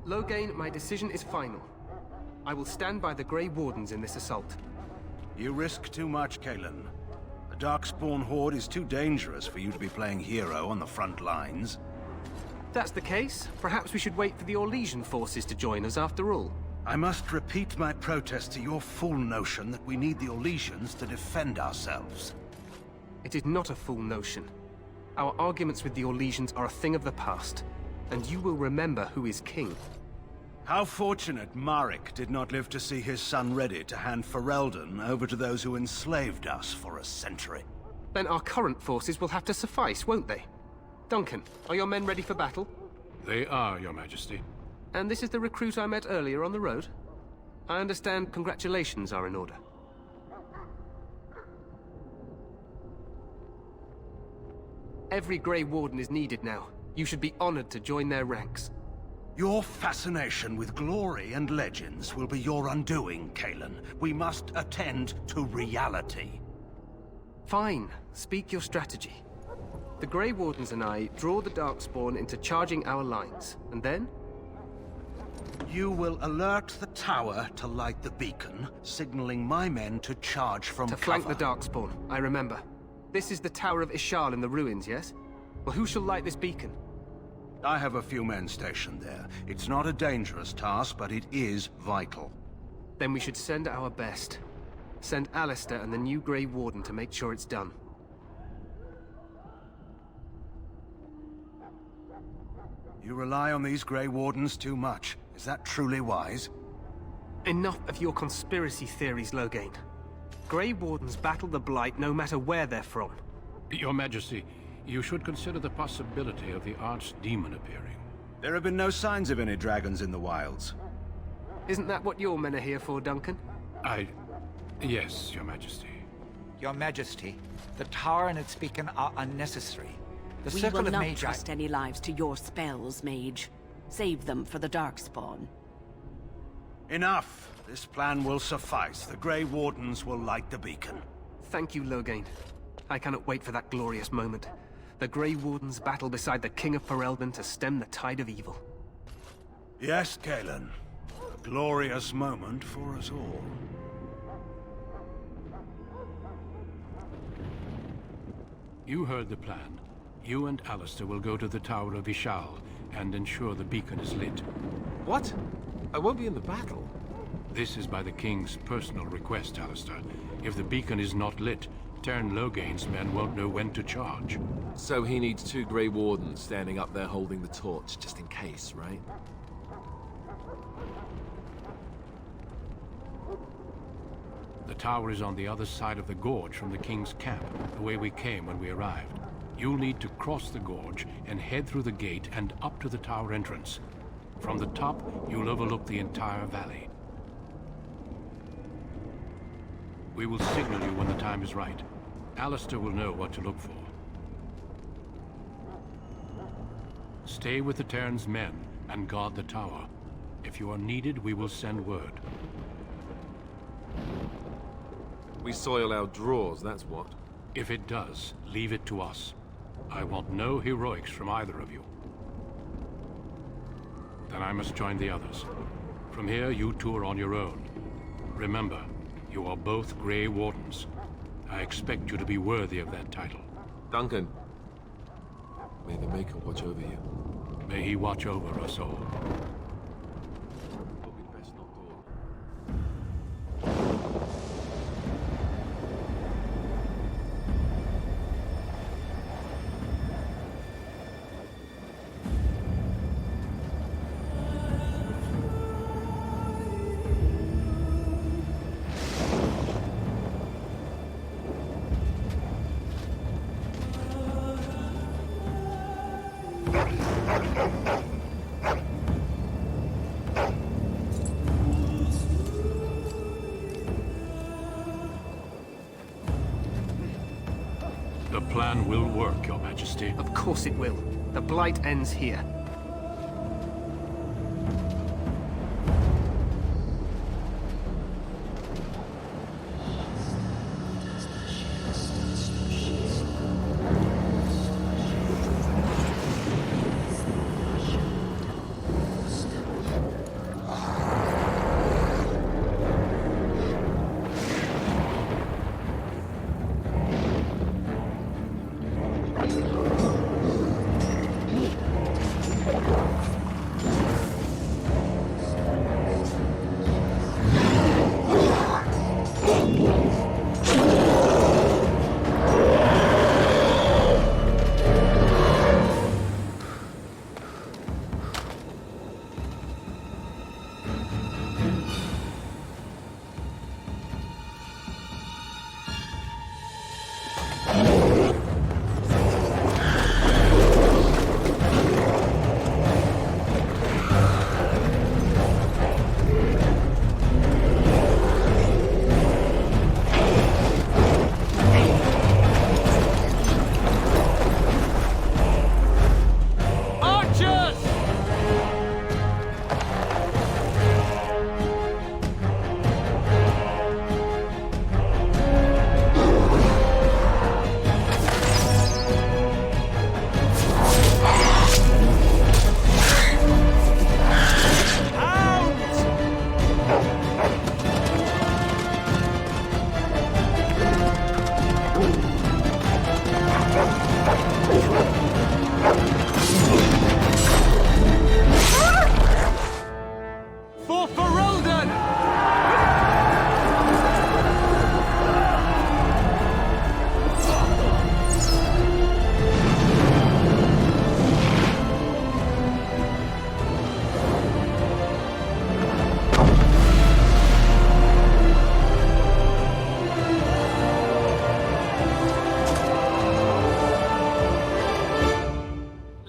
Loghain, my decision is final. I will stand by the Grey Wardens in this assault. You risk too much, Kalen. The Darkspawn Horde is too dangerous for you to be playing hero on the front lines. If that's the case, perhaps we should wait for the Orlesian forces to join us after all. I must repeat my protest to your fool notion that we need the Orlesians to defend ourselves. It is not a fool notion. Our arguments with the Orlesians are a thing of the past, and you will remember who is king. How fortunate Marek did not live to see his son ready to hand Ferelden over to those who enslaved us for a century. Then our current forces will have to suffice, won't they? Duncan, are your men ready for battle? They are, Your Majesty. And this is the recruit I met earlier on the road? I understand congratulations are in order. Every Grey Warden is needed now. You should be honored to join their ranks. Your fascination with glory and legends will be your undoing, Kalen. We must attend to reality. Fine. Speak your strategy. The Grey Wardens and I draw the Darkspawn into charging our lines, and then? You will alert the tower to light the beacon, signaling my men to charge from cover. To flank the Darkspawn, I remember. This is the Tower of Ishal in the ruins, yes? Well, who shall light this beacon? I have a few men stationed there. It's not a dangerous task, but it is vital. Then we should send our best. Send Alistair and the new Grey Warden to make sure it's done. You rely on these Grey Wardens too much. Is that truly wise? Enough of your conspiracy theories, Loghain. Grey Wardens battle the Blight no matter where they're from. Your Majesty, you should consider the possibility of the Archdemon appearing. There have been no signs of any dragons in the wilds. Isn't that what your men are here for, Duncan? Yes, Your Majesty. Your Majesty, the tower and its beacon are unnecessary. The We circle will of not Magi... trust any lives to your spells, Mage. Save them for the Darkspawn. Enough! This plan will suffice. The Grey Wardens will light the beacon. Thank you, Loghain. I cannot wait for that glorious moment. The Grey Wardens battle beside the King of Ferelden to stem the tide of evil. Yes, Kalen. A glorious moment for us all. You heard the plan. You and Alistair will go to the Tower of Ishal and ensure the beacon is lit. What? I won't be in the battle. This is by the King's personal request, Alistair. If the beacon is not lit, Tern Loghain's men won't know when to charge. So he needs two Grey Wardens standing up there holding the torch, just in case, right? The tower is on the other side of the gorge from the King's camp, the way we came when we arrived. You'll need to cross the gorge and head through the gate and up to the tower entrance. From the top, you'll overlook the entire valley. We will signal you when the time is right. Alistair will know what to look for. Stay with the Terran's men and guard the tower. If you are needed, we will send word. We soil our drawers, that's what. If it does, leave it to us. I want no heroics from either of you. Then I must join the others. From here, you two are on your own. Remember, you are both Grey Wardens. I expect you to be worthy of that title. Duncan, may the Maker watch over you. May he watch over us all. But we'd best not dawdle. The plan will work, Your Majesty. Of course it will. The Blight ends here.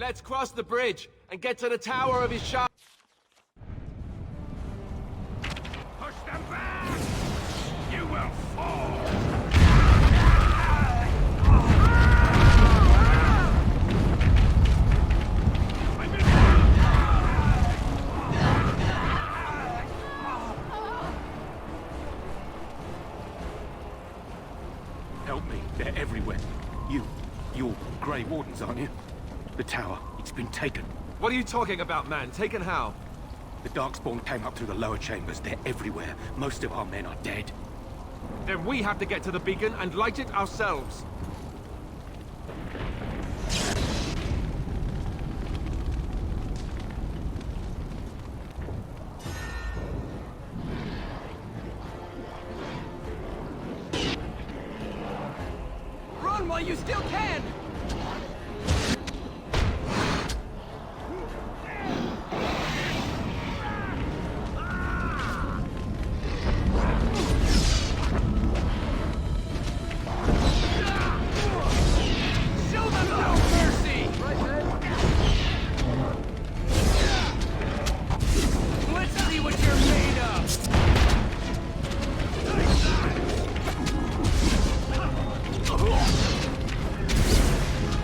Let's cross the bridge and get to the Tower of Ishal. Push them back! You will fall! Help me, they're everywhere. You're Grey Wardens, aren't you? The tower, it's been taken. What are you talking about, man? Taken how? The Darkspawn came up through the lower chambers. They're everywhere. Most of our men are dead. Then we have to get to the beacon and light it ourselves. Run while you still can! Show them no mercy! Let's see what you're made of!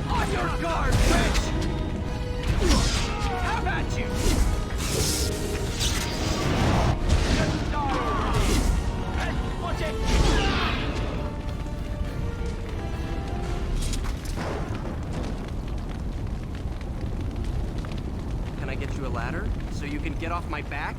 On your guard, bitch! How about you? Just die already! Hey, watch it! Can I get you a ladder so you can get off my back?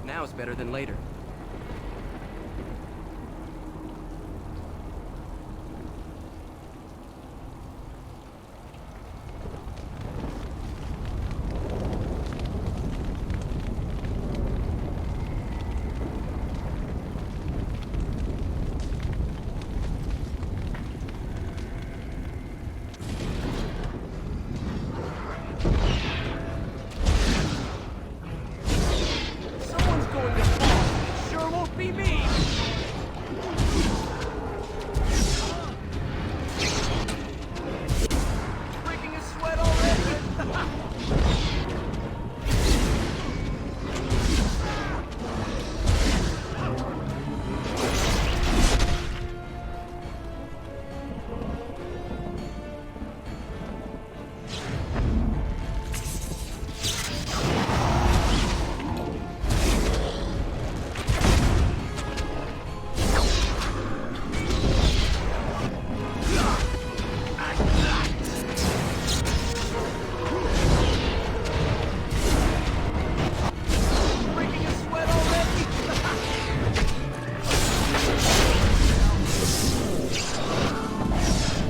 Now is better than later. Someone's going to fall. It sure won't be me. Breaking a sweat already. Breaking a sweat already.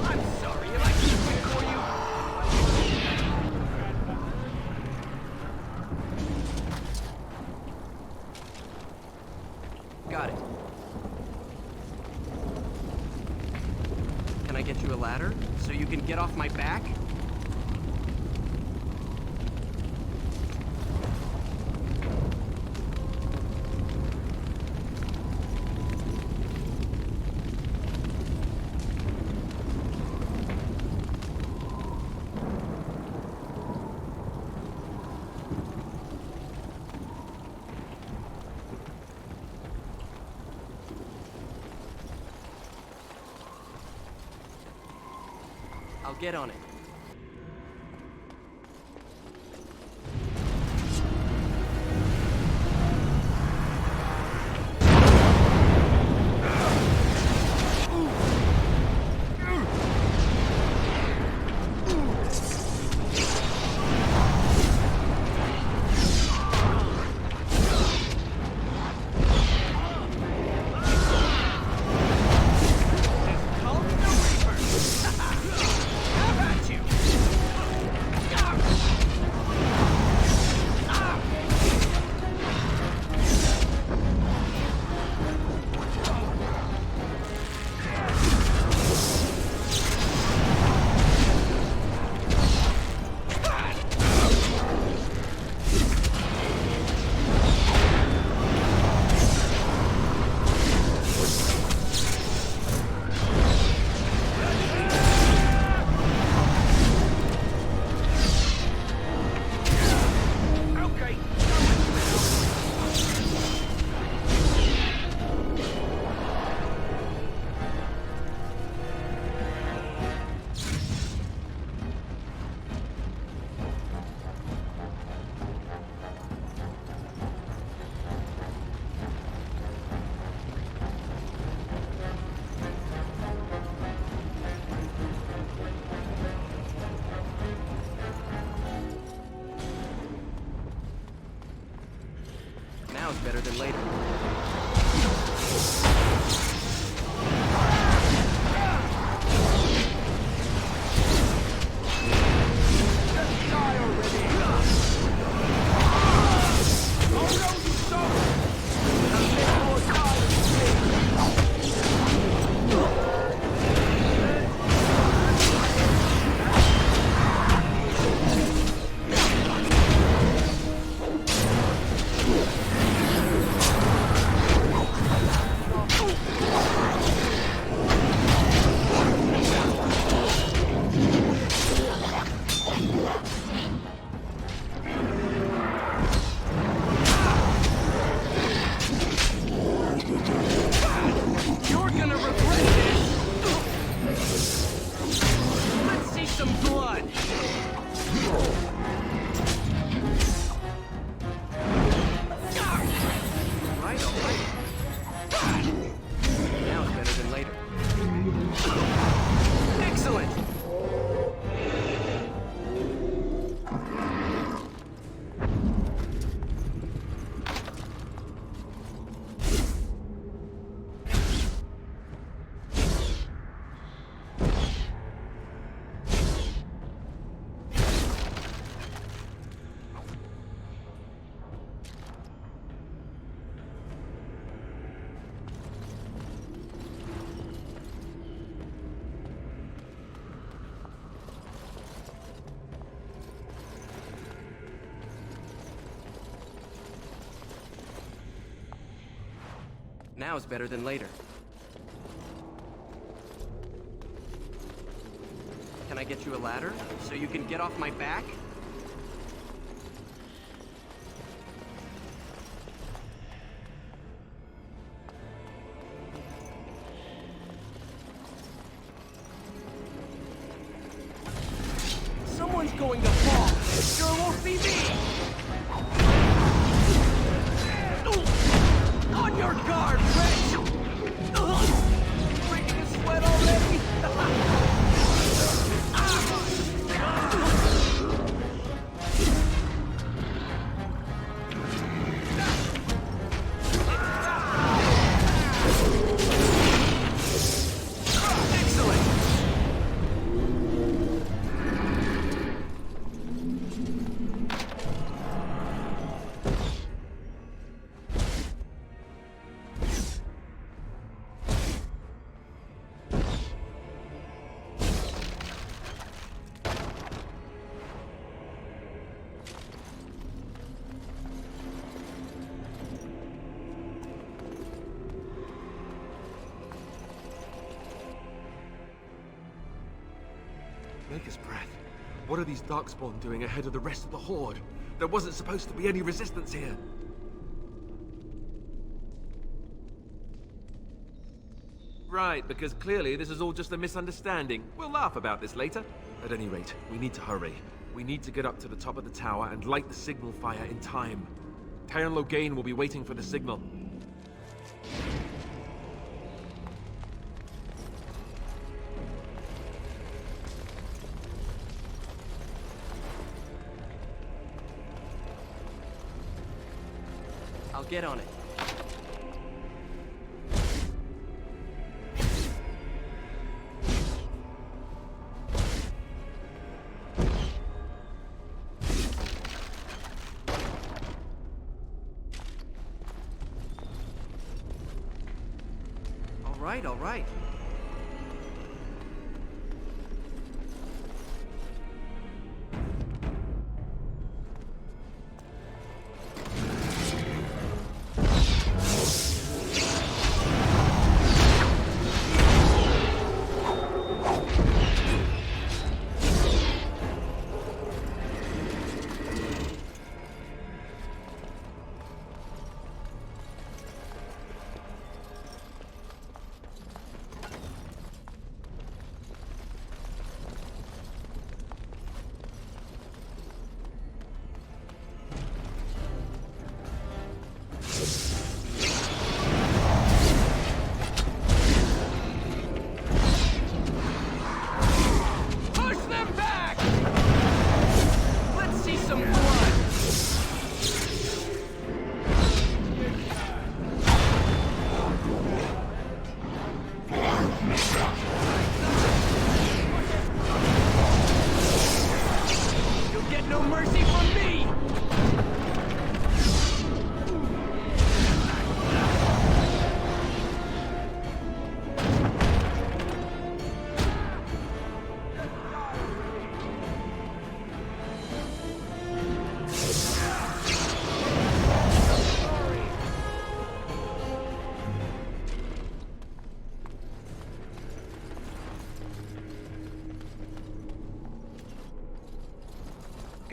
I'm sorry. Am I too quick for you? Got it. Can I get you a ladder so you can get off my back? I'll get on it. Now's better than later. Now's better than later. Can I get you a ladder so you can get off my back? Someone's going to fall. It sure won't be me. On your guard, Wretch! Breaking a sweat already? Maker's breath. What are these Darkspawn doing ahead of the rest of the Horde? There wasn't supposed to be any resistance here. Right, because clearly this is all just a misunderstanding. We'll laugh about this later. At any rate, we need to hurry. We need to get up to the top of the tower and light the signal fire in time. Taron Loghain will be waiting for the signal. I'll get on it. All right.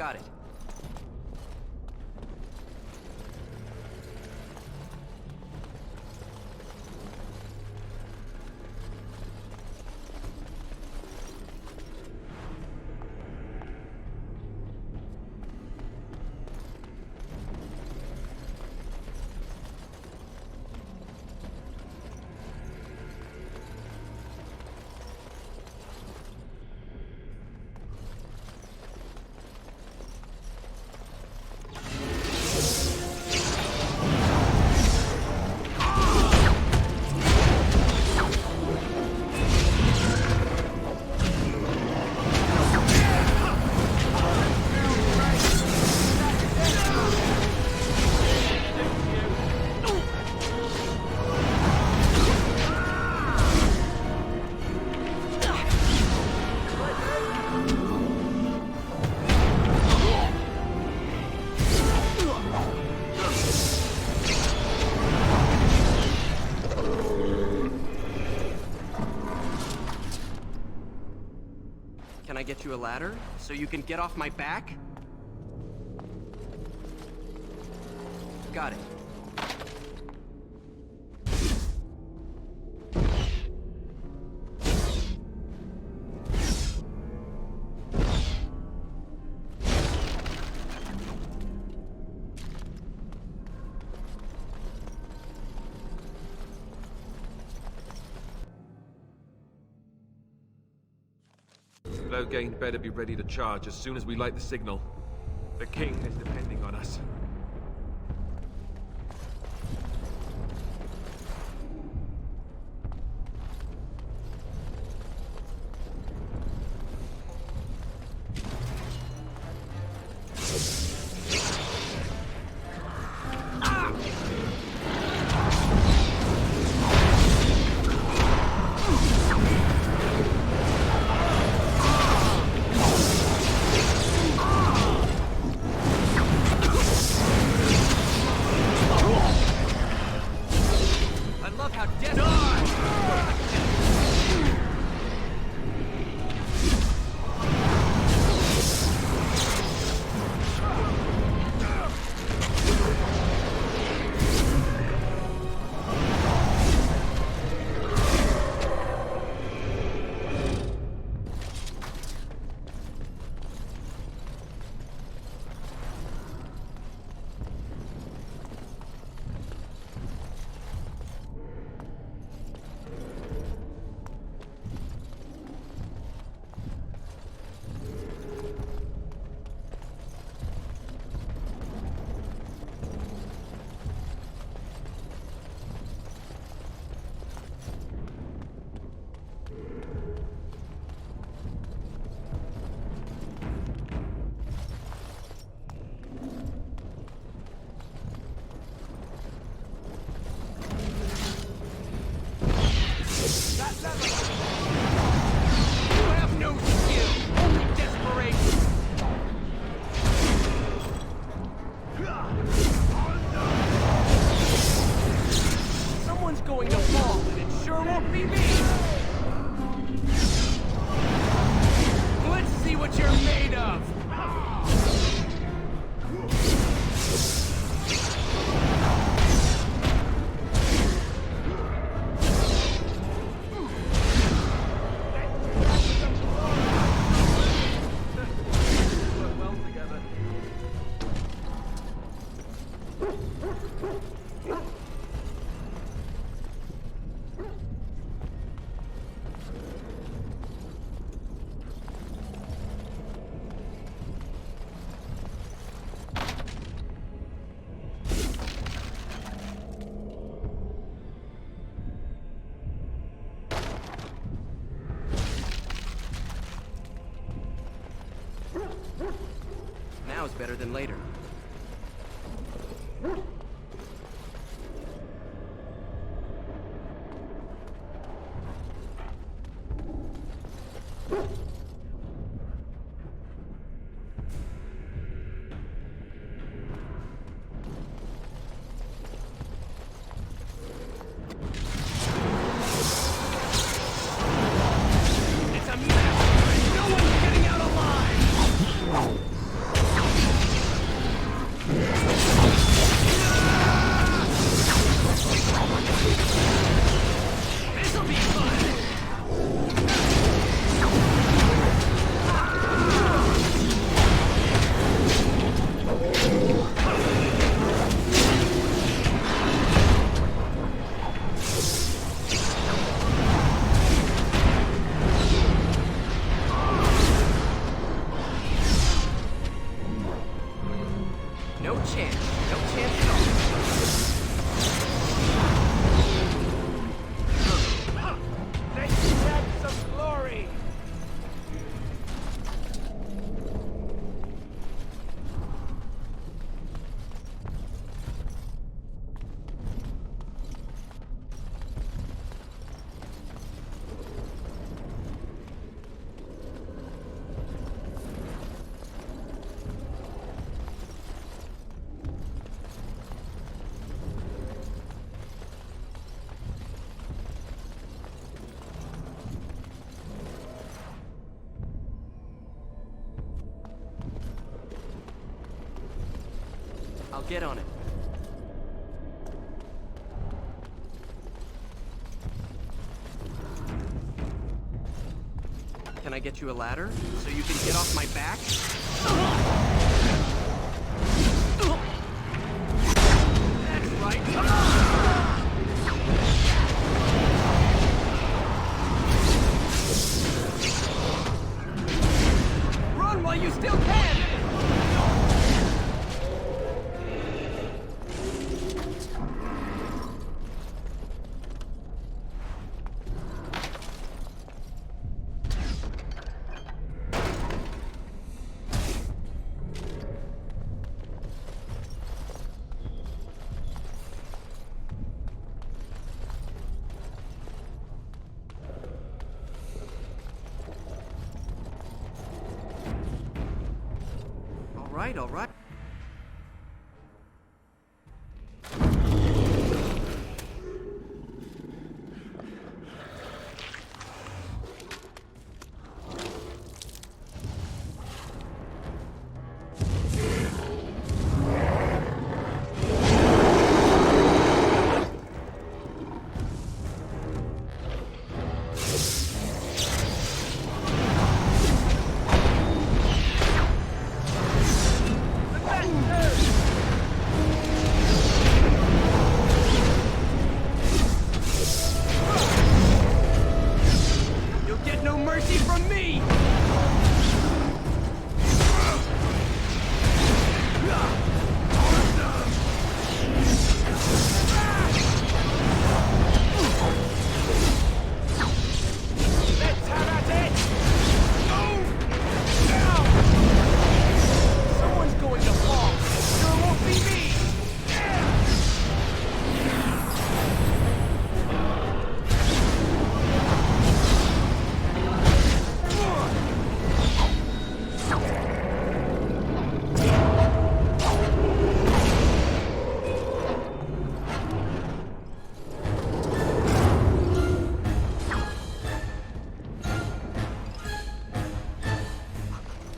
Got it. Can I get you a ladder so you can get off my back? Got it. Loghain better be ready to charge as soon as we light the signal. The king is depending on us. Now's better than later. It's a mess! No one's getting out alive! I'll get on it. Can I get you a ladder so you can get off my back? That's right. Run while you still can! All right.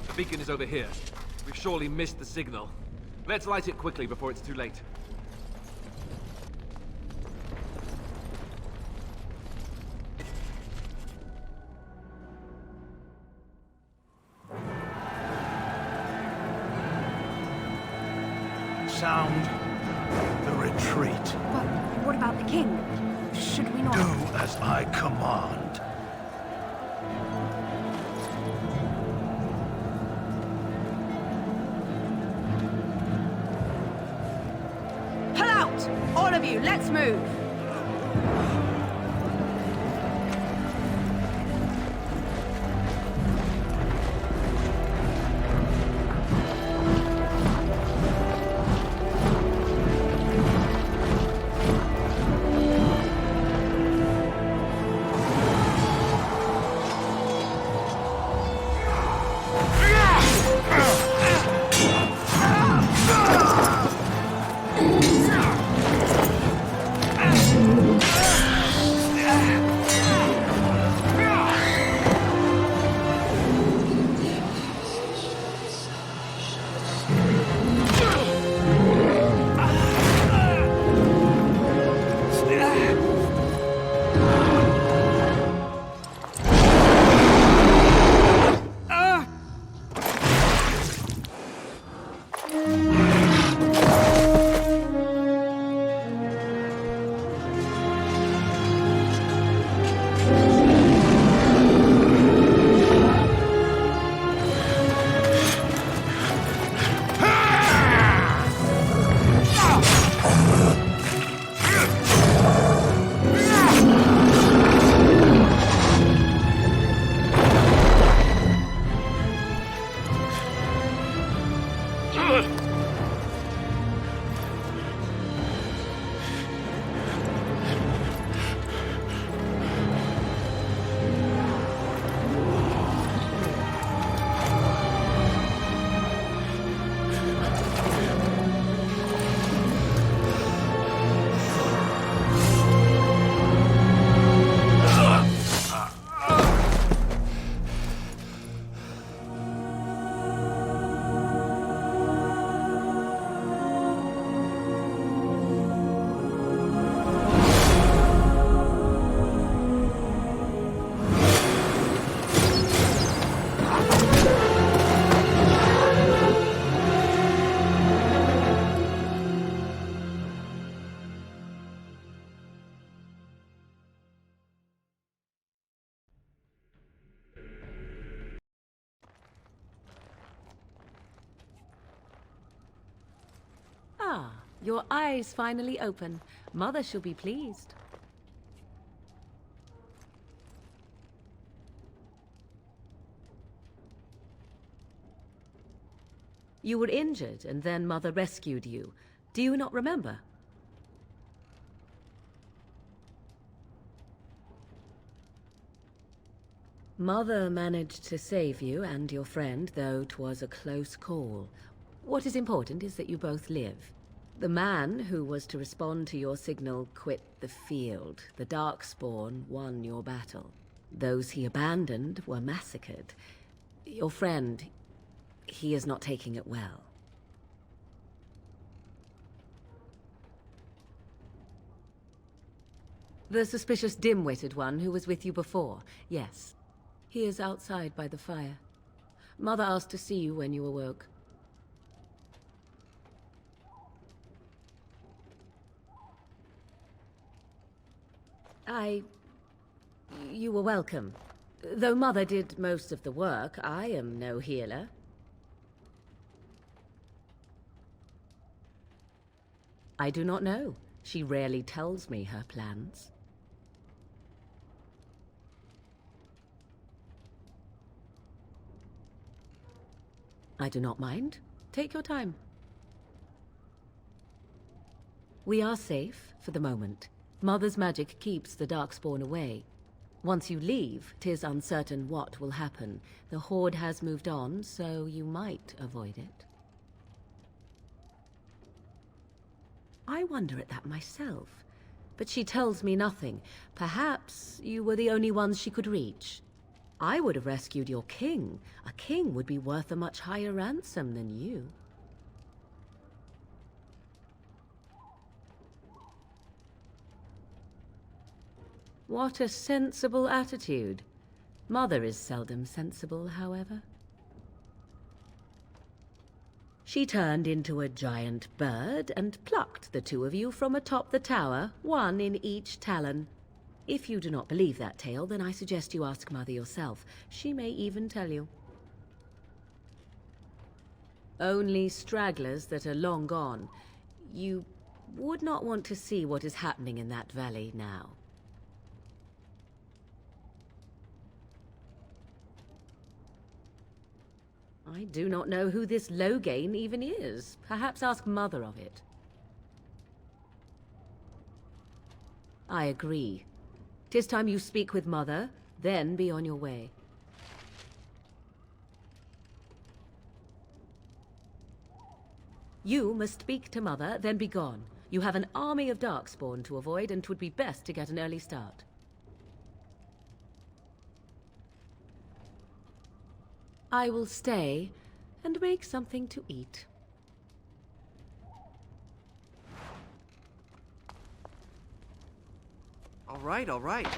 The beacon is over here. We've surely missed the signal. Let's light it quickly before it's too late. Sound the retreat. But what about the king? Should we not... Do as I command. Pull out! All of you, let's move! your eyes finally open. Mother shall be pleased. You were injured, and then Mother rescued you. Do you not remember? Mother managed to save you and your friend, though 'twas a close call. What is important is that you both live. The man who was to respond to your signal quit the field. The Darkspawn won your battle. Those he abandoned were massacred. Your friend, he is not taking it well. The suspicious dim-witted one who was with you before, yes. He is outside by the fire. Mother asked to see you when you awoke. You were welcome. Though Mother did most of the work, I am no healer. I do not know. She rarely tells me her plans. I do not mind. Take your time. We are safe for the moment. Mother's magic keeps the Darkspawn away. Once you leave, 'tis uncertain what will happen. The Horde has moved on, so you might avoid it. I wonder at that myself, but she tells me nothing. Perhaps you were the only ones she could reach. I would have rescued your king. A king would be worth a much higher ransom than you. What a sensible attitude. Mother is seldom sensible, however. She turned into a giant bird and plucked the two of you from atop the tower, one in each talon. If you do not believe that tale, then I suggest you ask Mother yourself. She may even tell you. Only stragglers that are long gone. You would not want to see what is happening in that valley now. I do not know who this Loghain even is. Perhaps ask Mother of it. I agree. 'Tis time you speak with Mother, then be on your way. You must speak to Mother, then be gone. You have an army of Darkspawn to avoid, and 'twould be best to get an early start. I will stay and make something to eat. All right, all right.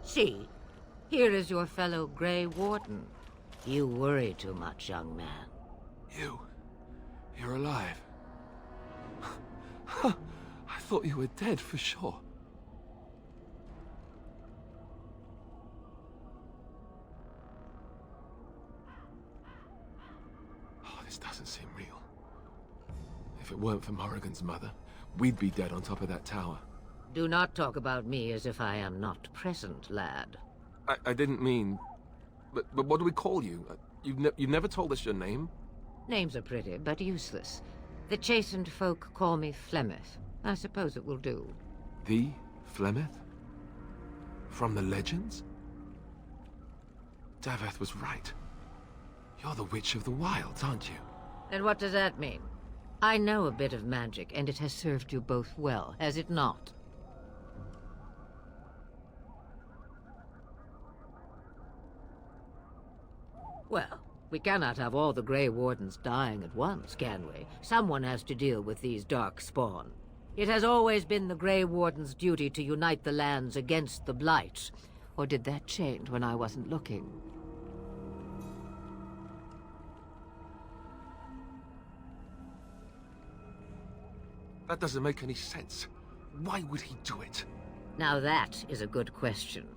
See, here is your fellow Grey Warden. You worry too much, young man. You're alive. I thought you were dead for sure. Oh, this doesn't seem real. If it weren't for Morrigan's mother, we'd be dead on top of that tower. Do not talk about me as if I am not present, lad. I didn't mean... But what do we call you? You've never told us your name? Names are pretty, but useless. The chastened folk call me Flemeth. I suppose it will do. The Flemeth? From the legends? Daveth was right. You're the Witch of the Wilds, aren't you? And what does that mean? I know a bit of magic, and it has served you both well, has it not? Well, we cannot have all the Grey Wardens dying at once, can we? Someone has to deal with these Darkspawn. It has always been the Grey Warden's duty to unite the lands against the Blight. Or did that change when I wasn't looking? That doesn't make any sense. Why would he do it? Now that is a good question.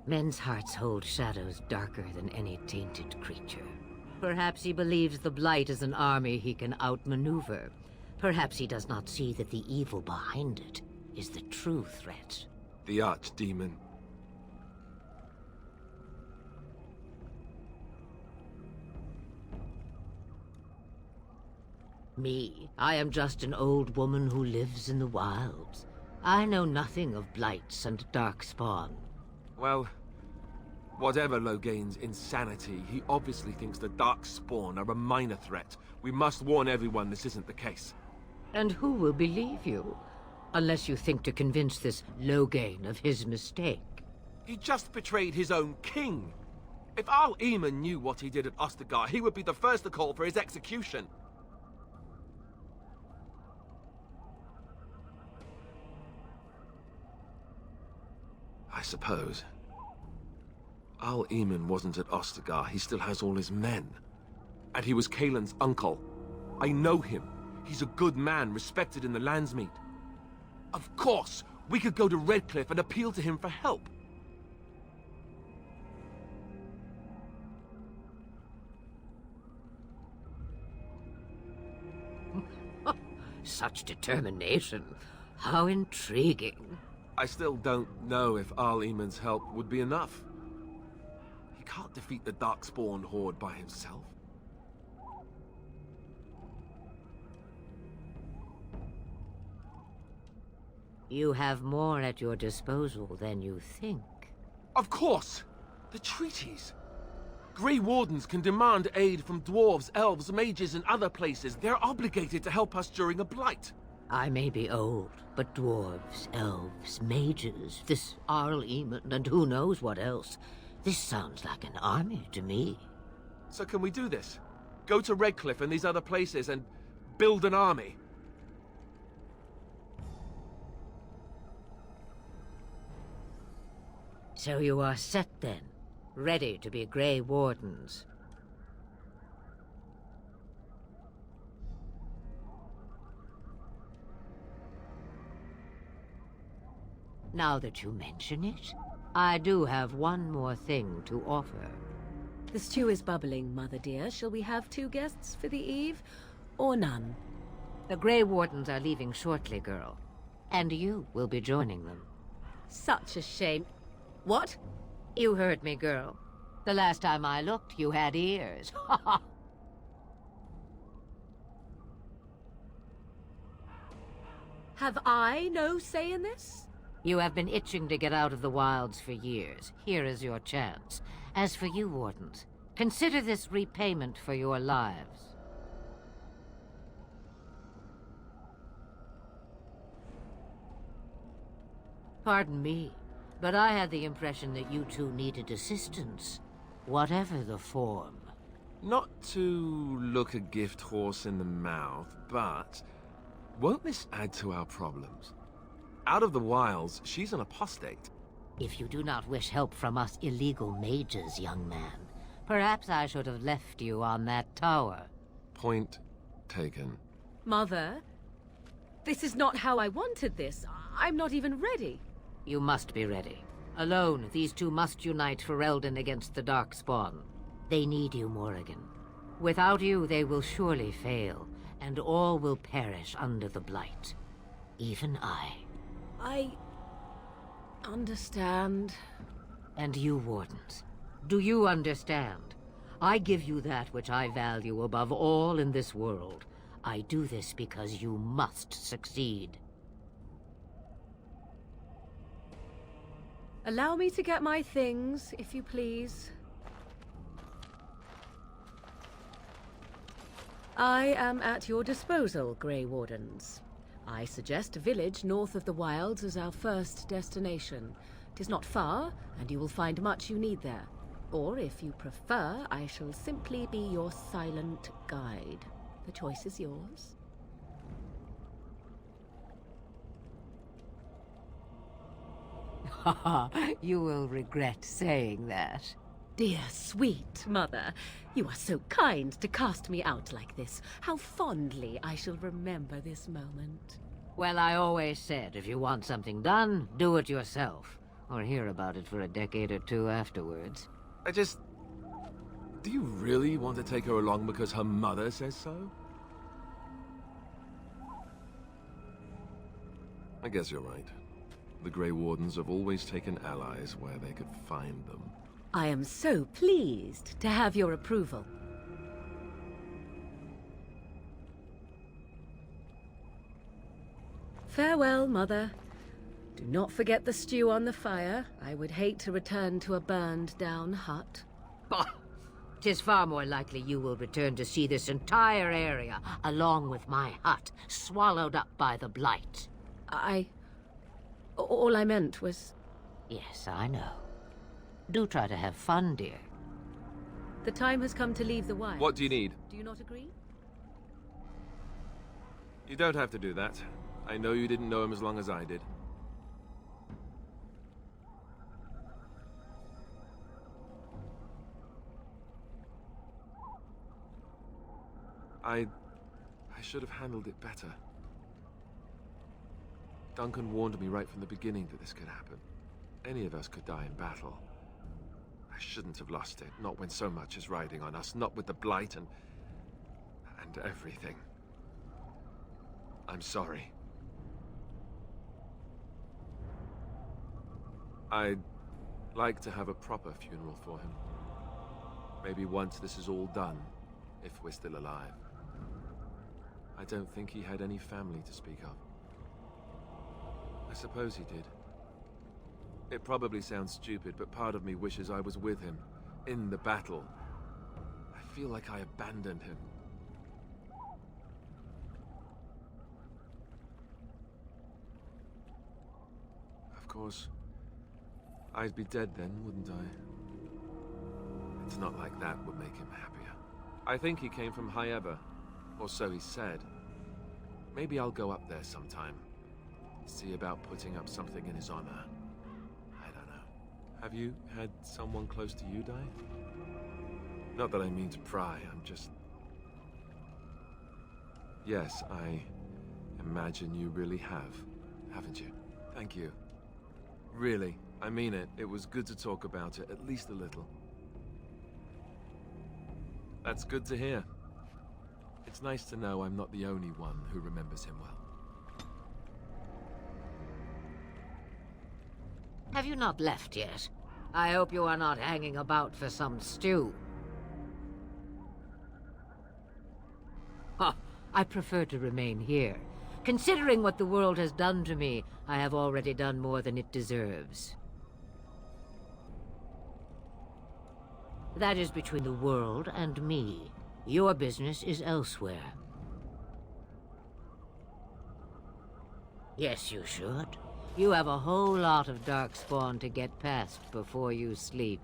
Men's hearts hold shadows darker than any tainted creature. Perhaps he believes the Blight is an army he can outmaneuver. Perhaps he does not see that the evil behind it is the true threat. The Archdemon. Me, I am just an old woman who lives in the wilds. I know nothing of blights and darkspawn. Well, whatever Loghain's insanity, he obviously thinks the Darkspawn are a minor threat. We must warn everyone this isn't the case. And who will believe you? Unless you think to convince this Loghain of his mistake. He just betrayed his own king. If Al-Eamon knew what he did at Ostagar, he would be the first to call for his execution. I suppose. Al-Eamon wasn't at Ostagar. He still has all his men. And he was Kaelin's uncle. I know him. He's a good man, respected in the Landsmeet. Of course, we could go to Redcliffe and appeal to him for help. Such determination. How intriguing. I still don't know if Al-Eamon's help would be enough. He can't defeat the Darkspawn horde by himself. You have more at your disposal than you think. Of course! The treaties! Grey Wardens can demand aid from dwarves, elves, mages, and other places. They're obligated to help us during a blight. I may be old, but dwarves, elves, mages, this Al-Eamon, and who knows what else. This sounds like an army to me. So can we do this? Go to Redcliffe and these other places and build an army? So you are set then, ready to be Grey Wardens. Now that you mention it, I do have one more thing to offer. The stew is bubbling, Mother dear. Shall we have 2 guests for the eve, or none? The Grey Wardens are leaving shortly, girl. And you will be joining them. Such a shame. What? You heard me, girl. The last time I looked, you had ears. Have I no say in this? You have been itching to get out of the wilds for years. Here is your chance. As for you, Wardens, consider this repayment for your lives. Pardon me, but I had the impression that you two needed assistance, whatever the form. Not to look a gift horse in the mouth, but won't this add to our problems? Out of the wilds, she's an apostate. If you do not wish help from us illegal mages, young man, perhaps I should have left you on that tower. Point taken. Mother, this is not how I wanted this. I'm not even ready. You must be ready. Alone, these two must unite Ferelden against the Darkspawn. They need you, Morrigan. Without you, they will surely fail, and all will perish under the Blight. Even I. I understand. And you, Wardens, do you understand? I give you that which I value above all in this world. I do this because you must succeed. Allow me to get my things, if you please. I am at your disposal, Grey Wardens. I suggest a village north of the wilds as our first destination. 'Tis not far, and you will find much you need there. Or, if you prefer, I shall simply be your silent guide. The choice is yours. You will regret saying that. dear, sweet mother. You are so kind to cast me out like this. How fondly I shall remember this moment. Well, I always said, if you want something done, do it yourself. Or hear about it for a decade or two afterwards. Do you really want to take her along because her mother says so? I guess you're right. The Grey Wardens have always taken allies where they could find them. I am so pleased to have your approval. Farewell, Mother. Do not forget the stew on the fire. I would hate to return to a burned-down hut. Bah! 'Tis far more likely you will return to see this entire area, along with my hut, swallowed up by the Blight. All I meant was... Yes, I know. Do try to have fun, dear. The time has come to leave the wilds. What do you need? Do you not agree? You don't have to do that. I know you didn't know him as long as I did. I should have handled it better. Duncan warned me right from the beginning that this could happen. Any of us could die in battle. I shouldn't have lost it, not when so much is riding on us, not with the Blight and everything. I'm sorry. I'd like to have a proper funeral for him. Maybe once this is all done, if we're still alive. I don't think he had any family to speak of. I suppose he did. It probably sounds stupid, but part of me wishes I was with him, in the battle. I feel like I abandoned him. Of course, I'd be dead then, wouldn't I? It's not like that would make him happier. I think he came from High Ever, or so he said. Maybe I'll go up there sometime. See about putting up something in his honor. I don't know. Have you had someone close to you die? Not that I mean to pry, I'm just... Yes, I imagine you really have, haven't you? Thank you. Really, I mean it. It was good to talk about it, at least a little. That's good to hear. It's nice to know I'm not the only one who remembers him well. Have you not left yet? I hope you are not hanging about for some stew. Huh, I prefer to remain here. Considering what the world has done to me, I have already done more than it deserves. That is between the world and me. Your business is elsewhere. Yes, you should. You have a whole lot of Darkspawn to get past before you sleep.